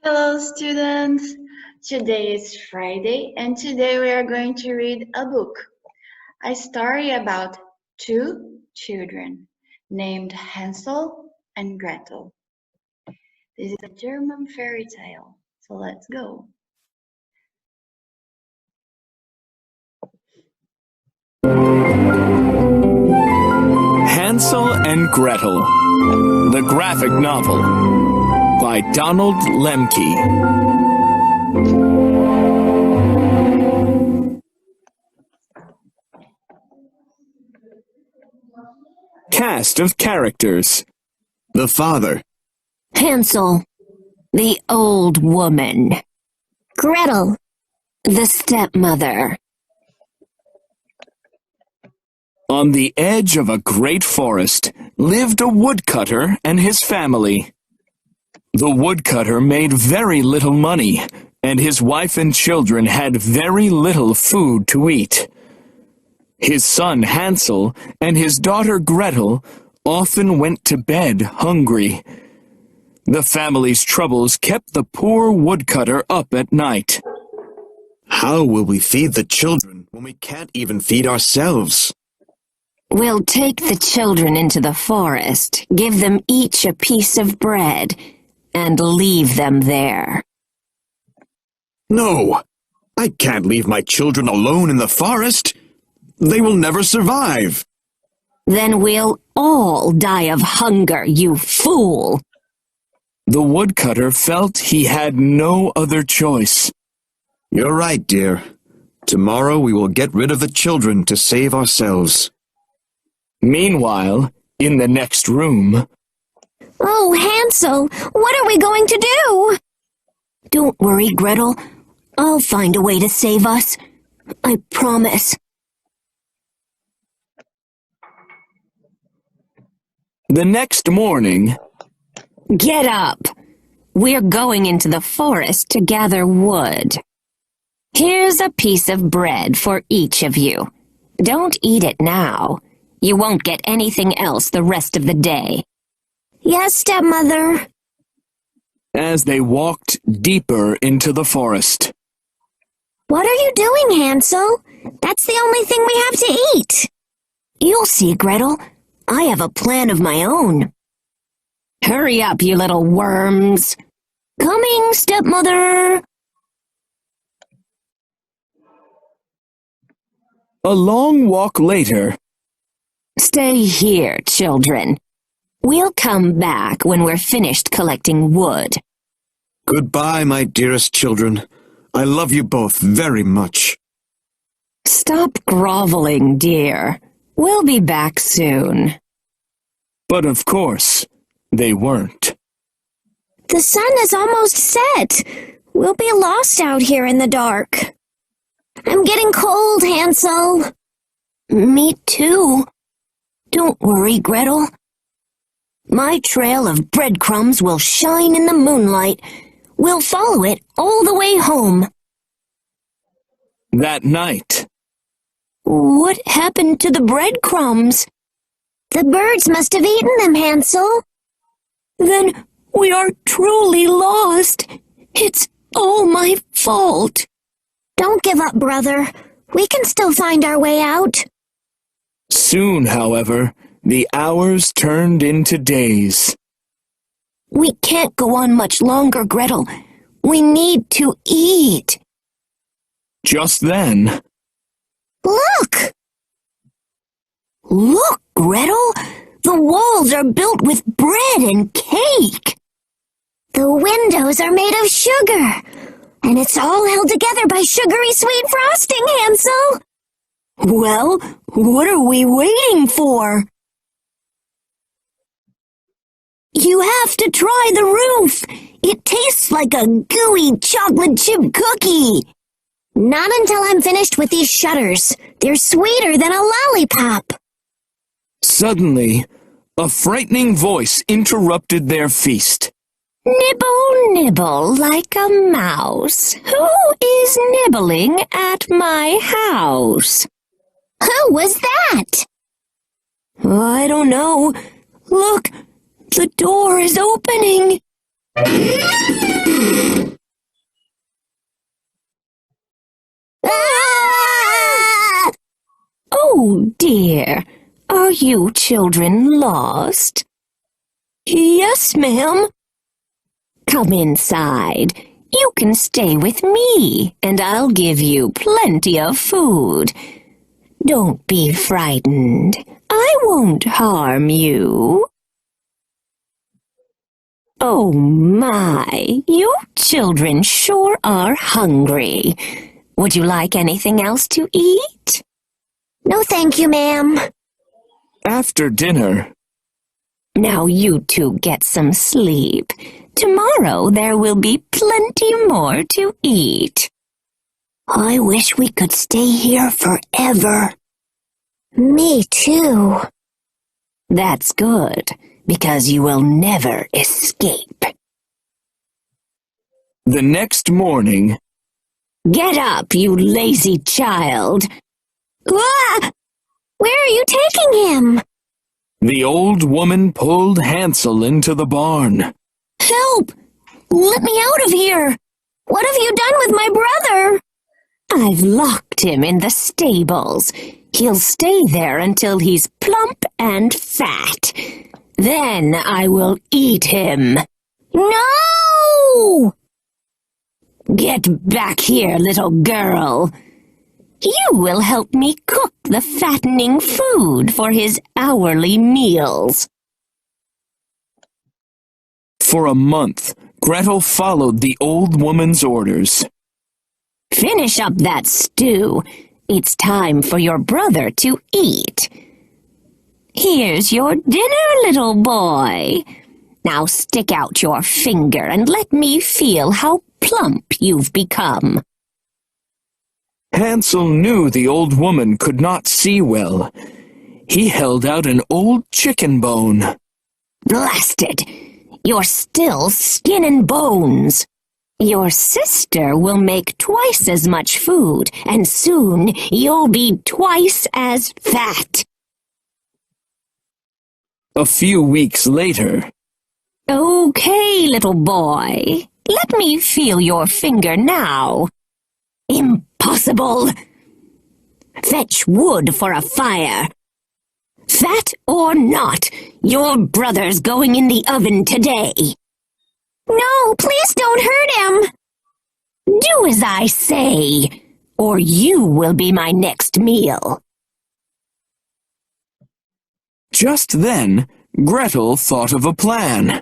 Hello, students. Today is Friday, and today we are going to read a book, a story about two children named Hansel and Gretel. This is a German fairy tale, so let's go. Hansel and Gretel, the graphic novel by Donald Lemke. Cast of characters. The father, Hansel, the old woman. Gretel, the stepmother. On the edge of a great forest lived a woodcutter and his family. The woodcutter made very little money, and his wife and children had very little food to eat. His son Hansel and his daughter Gretel often went to bed hungry. The family's troubles kept the poor woodcutter up at night. How will we feed the children when we can't even feed ourselves? We'll take the children into the forest, give them each a piece of bread, and leave them there. No! I can't leave my children alone in the forest. They will never survive. Then we'll all die of hunger, you fool! The woodcutter felt he had no other choice. You're right, dear. Tomorrow we will get rid of the children to save ourselves. Meanwhile, in the next room... Oh, Hansel, what are we going to do? Don't worry, Gretel. I'll find a way to save us. I promise. The next morning... Get up! We're going into the forest to gather wood. Here's a piece of bread for each of you. Don't eat it now. You won't get anything else the rest of the day. Yes, stepmother. As they walked deeper into the forest. What are you doing, Hansel? That's the only thing we have to eat. You'll see, Gretel. I have a plan of my own. Hurry up, you little worms. Coming, stepmother. A long walk later... Stay here, children. We'll come back when we're finished collecting wood. Goodbye, my dearest children. I love you both very much. Stop groveling, dear. We'll be back soon. But of course, they weren't. The sun is almost set. We'll be lost out here in the dark. I'm getting cold, Hansel. Me too. Don't worry, Gretel. My trail of breadcrumbs will shine in the moonlight. We'll follow it all the way home. That night... What happened to the breadcrumbs? The birds must have eaten them, Hansel. Then we are truly lost. It's all my fault. Don't give up, brother. We can still find our way out. Soon, however, the hours turned into days. We can't go on much longer, Gretel. We need to eat. Just then... Look! Look, Gretel! The walls are built with bread and cake. The windows are made of sugar. And it's all held together by sugary sweet frosting, Hansel. Well, what are we waiting for? You have to try the roof. It tastes like a gooey chocolate chip cookie. Not until I'm finished with these shutters. They're sweeter than a lollipop. Suddenly, a frightening voice interrupted their feast. Nibble, nibble like a mouse. Who is nibbling at my house? Who was that? I don't know. Look, the door is opening. Oh dear, are you children lost? Yes, ma'am. Come inside. You can stay with me, and I'll give you plenty of food. Don't be frightened. I won't harm you. Oh my, you children sure are hungry. Would you like anything else to eat? No, thank you, ma'am. After dinner, Now you two get some sleep. Tomorrow there will be plenty more to eat. I wish we could stay here forever. Me too. That's good, because you will never escape. the next morning, Get up, you lazy child. Ah! Where are you taking him? the old woman pulled Hansel into the barn. Help! Let me out of here! What have you done with my brother? I've locked him in the stables. He'll stay there until he's plump and fat. Then I will eat him. No! Get back here, little girl. You will help me cook the fattening food for his hourly meals. For a month, Gretel followed the old woman's orders. Finish up that stew. It's time for your brother to eat. Here's your dinner, little boy. Now stick out your finger and let me feel how plump you've become. Hansel knew the old woman could not see well. He held out an old chicken bone. Blasted! You're still skin and bones. Your sister will make twice as much food, and soon you'll be twice as fat. A few weeks later, Okay, little boy. Let me feel your finger now. Impossible! Fetch wood for a fire. Fat or not, your brother's going in the oven today. No, please don't hurt him. Do as I say, or you will be my next meal. just then, Gretel thought of a plan.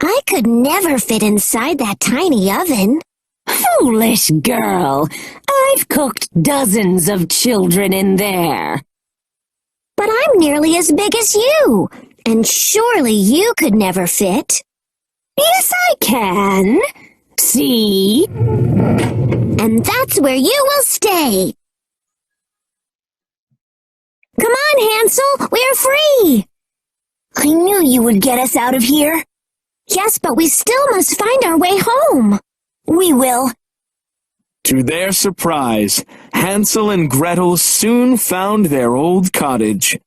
I could never fit inside that tiny oven. Foolish girl, I've cooked dozens of children in there. But I'm nearly as big as you, and surely you could never fit. Yes, I can. See? And that's where you will stay. Come on, Hansel, we're free. I knew you would get us out of here. Yes, but we still must find our way home. We will. To their surprise, Hansel and Gretel soon found their old cottage.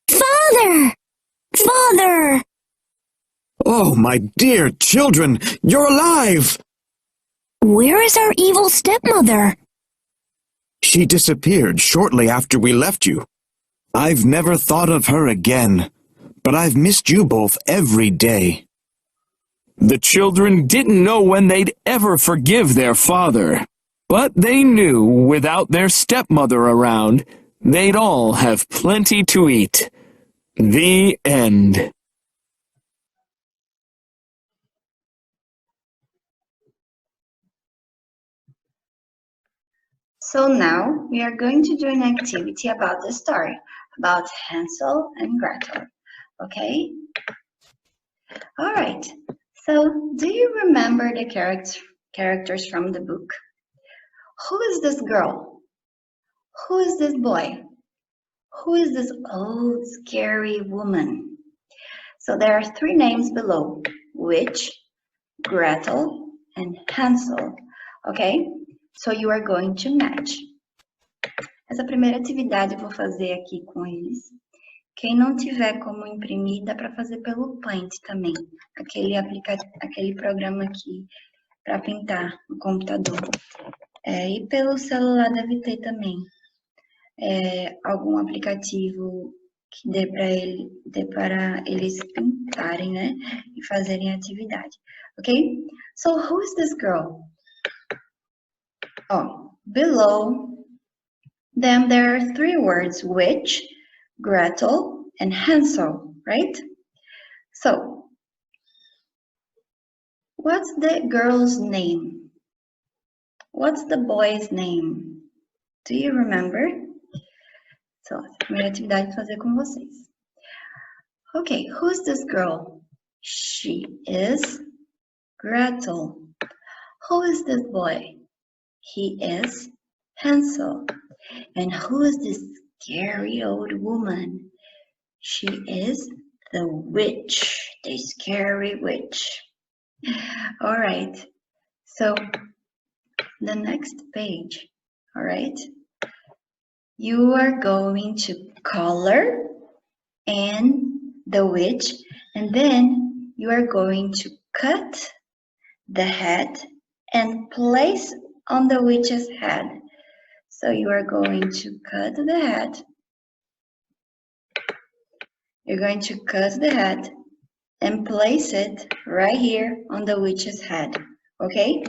Father! Father! Oh, my dear children, you're alive! Where is our evil stepmother? She disappeared shortly after we left you. I've never thought of her again, but I've missed you both every day. The children didn't know when they'd ever forgive their father, but they knew without their stepmother around, they'd all have plenty to eat. The end. So now we are going to do an activity about the story, about Hansel and Gretel. Okay? All right. So, do you remember the characters from the book? Who is this girl? Who is this boy? Who is this old, scary woman? So there are three names below: Witch, Gretel, and Hansel. Okay? So you are going to match. Essa primeira atividade eu vou fazer aqui com eles. Quem não tiver como imprimir, dá para fazer pelo Paint também. Aquele programa aqui para pintar no computador. E pelo celular deve ter também. algum aplicativo que dê para eles pintarem, né? E fazerem atividade. Okay? So, who is this girl? Oh, below them there are 3 words, witch, Gretel, and Hansel, right? So, what's the girl's name? What's the boy's name? Do you remember? So, a primeira atividade vou fazer com vocês. Okay, who's this girl? She is Gretel. Who is this boy? He is Hansel. And who is this scary old woman? She is the witch, the scary witch. All right, so the next page, all right? You are going to color and the witch, and then you are going to cut the head and place on the witch's head. So you are going to cut the head. You're going to cut the head and place it right here on the witch's head, okay?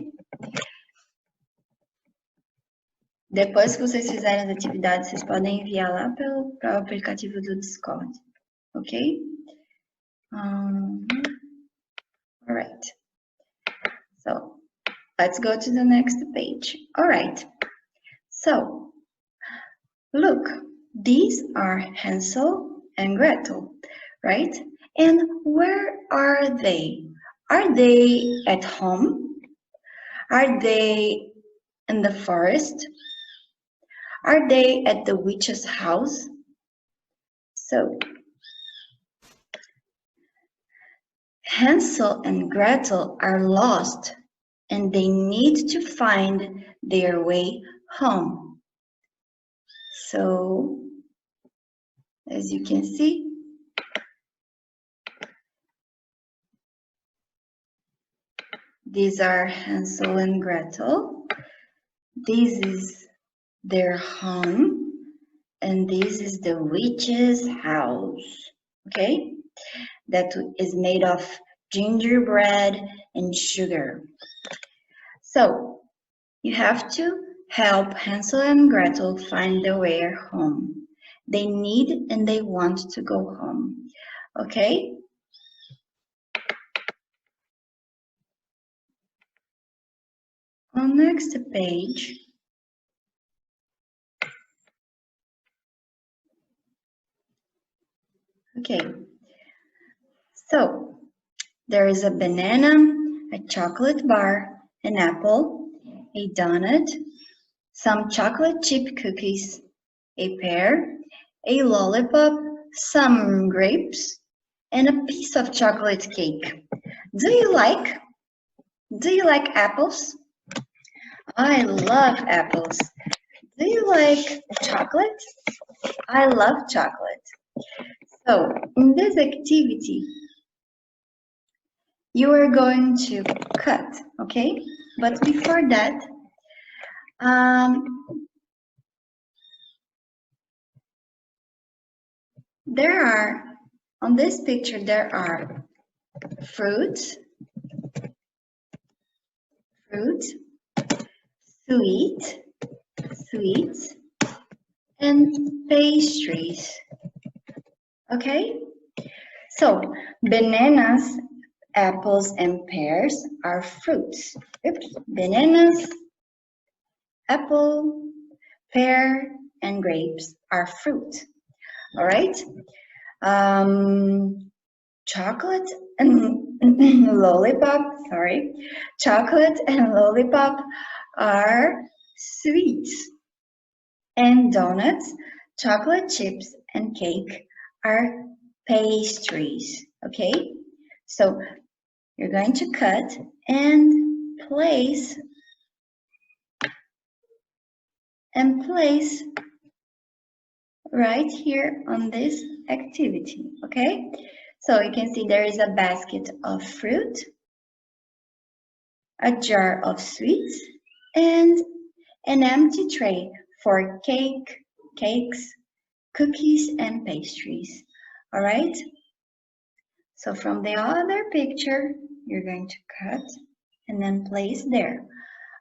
Depois que vocês fizerem as atividades, vocês podem enviar lá pelo aplicativo do Discord, ok? All right. So, let's go to the next page. All right. So, look, these are Hansel and Gretel, right? And where are they? Are they at home? Are they in the forest? Are they at the witch's house? So, Hansel and Gretel are lost and they need to find their way home. So, as you can see, these are Hansel and Gretel. This is their home, and this is the witch's house, okay? That is made of gingerbread and sugar. So, you have to help Hansel and Gretel find their way home. They need and they want to go home, okay? On next page, okay, so there is a banana, a chocolate bar, an apple, a donut, some chocolate chip cookies, a pear, a lollipop, some grapes, and a piece of chocolate cake. Do you like apples? I love apples. Do you like chocolate? I love chocolate. So, in this activity, you are going to cut, okay? But before that, on this picture, there are fruits, sweets, and pastries, okay? So, bananas, apples, and pears are fruits. Oops. Bananas, apple, pear, and grapes are fruit. All right? Chocolate and lollipop, chocolate and lollipop are sweets. And donuts, chocolate chips, and cake are pastries, okay? So you're going to cut and place right here on this activity, okay? So you can see there is a basket of fruit, a jar of sweets, and an empty tray for cake, cakes, cookies, and pastries. All right? So from the other picture, you're going to cut and then place there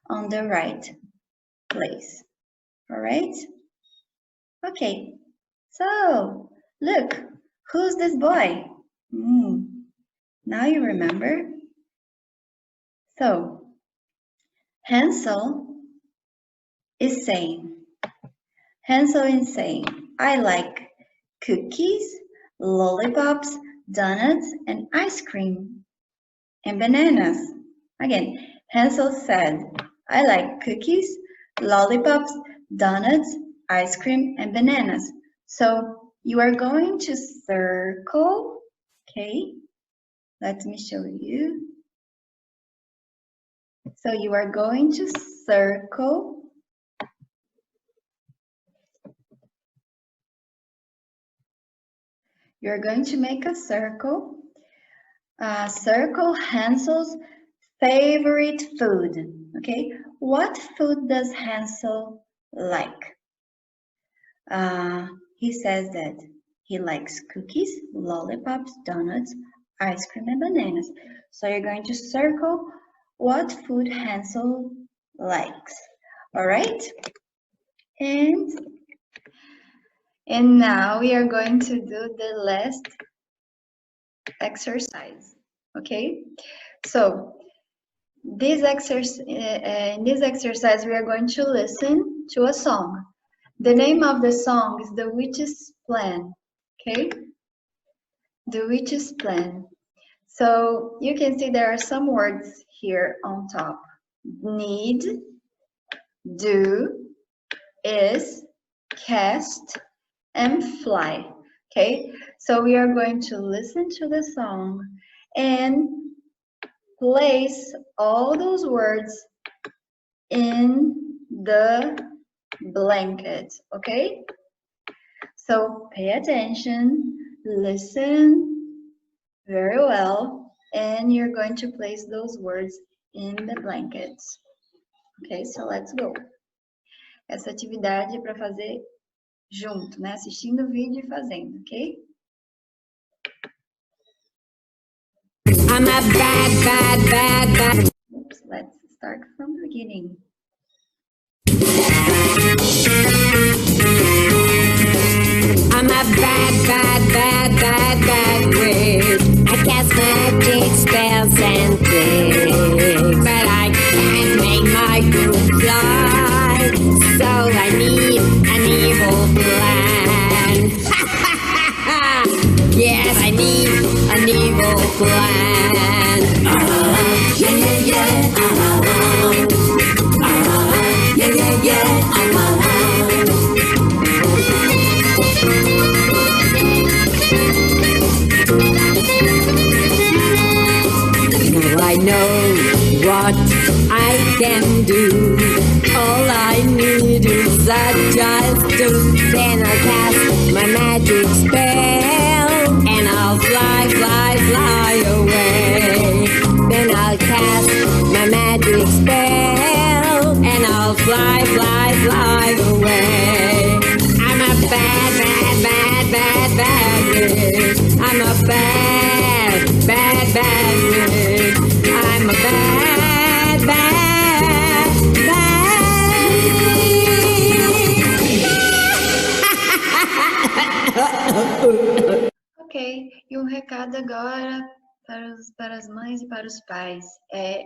on the right place. All right? Okay. So, look, who's this boy? Now you remember. So, Hansel is saying, I like cookies, lollipops, donuts, and ice cream, and bananas. Again, Hansel said, I like cookies, lollipops, donuts, ice cream, and bananas. So you are going to circle, okay? Let me show you. So you are going to circle you're going to make a circle. Circle Hansel's favorite food. Okay, what food does Hansel like? He says that he likes cookies, lollipops, donuts, ice cream, and bananas. So you're going to circle what food Hansel likes. All right? And now we are going to do the last exercise. Okay? So in this exercise, we are going to listen to a song. The name of the song is The Witch's Plan. Okay? The Witch's Plan. So you can see there are some words here on top. Need, do, is, cast, and fly. Okay? So we are going to listen to the song and place all those words in the blanket, okay? So pay attention, listen very well, and you're going to place those words in the blankets. Okay, so let's go. Essa atividade é para fazer junto, né? Assistindo o vídeo e fazendo, ok? I'm a bad. Oops, let's start from the beginning. I'm a bad witch. I cast magic spells and tricks, but I can't make my group fly. So I need an evil plan. Yes, I need an evil plan. Yeah. I know what I can do. All I need is a just to. Then I'll cast my magic spell, and I'll fly away. Then I'll cast my magic spell, and I'll fly away. I'm a bad witch. I'm a bad witch. I'm a bad Ok, e um recado agora para as mães e para os pais.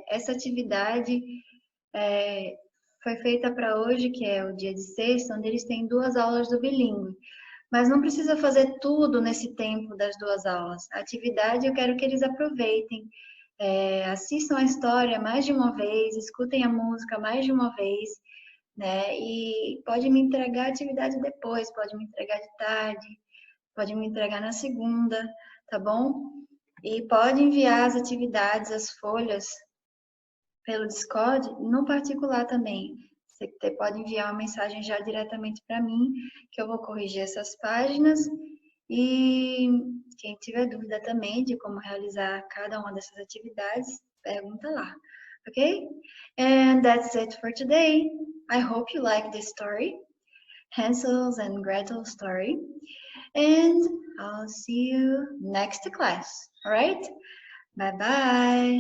Essa atividade foi feita para hoje, que é o dia de sexta, onde eles têm 2 aulas do bilíngue. Mas não precisa fazer tudo nesse tempo das 2 aulas. A atividade eu quero que eles aproveitem. Assistam a história mais de uma vez, escutem a música mais de uma vez, né? E pode me entregar a atividade depois, pode me entregar de tarde, pode me entregar na segunda, tá bom? E pode enviar as atividades, as folhas, pelo Discord, no particular também. Você pode enviar uma mensagem já diretamente para mim, que eu vou corrigir essas páginas. E quem tiver dúvida também de como realizar cada uma dessas atividades, pergunta lá, ok? And that's it for today. I hope you like this story. Hansel's and Gretel story. And I'll see you next class. All right? Bye-bye.